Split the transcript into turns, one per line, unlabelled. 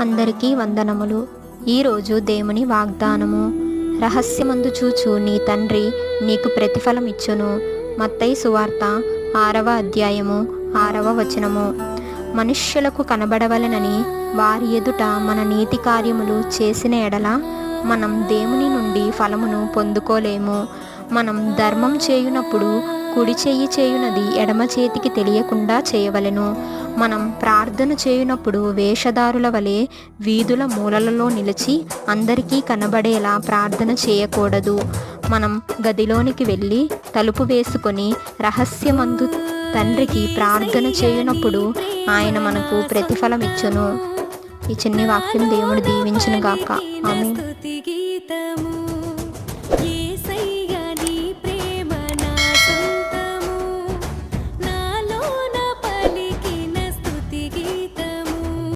అందరికీ వందనములు. ఈరోజు దేవుని వాగ్దానము. రహస్యమందు చూచు నీ తండ్రి నీకు ప్రతిఫలం ఇచ్చును. మత్తయి సువార్త 6వ అధ్యాయము 6వ వచనము. మనుష్యులకు కనబడవలెనని వారి ఎదుట మన నీతి కార్యములు చేసిన ఎడల మనం దేవుని నుండి ఫలమును పొందుకోలేము. మనం ధర్మం చేయునప్పుడు కుడి చెయ్యి చేయునది ఎడమ చేతికి తెలియకుండా చేయవలెను. మనం ప్రార్థన చేయునప్పుడు వేషధారుల వలె వీధుల మూలలలో నిలిచి అందరికీ కనబడేలా ప్రార్థన చేయకూడదు. మనం గదిలోనికి వెళ్ళి తలుపు వేసుకొని రహస్యమందు తండ్రికి ప్రార్థన చేయునప్పుడు ఆయన మనకు ప్రతిఫలం ఇచ్చును. ఈ చిన్ని వాక్యం దేవుడు దీవించును గాక. ఆమేన్.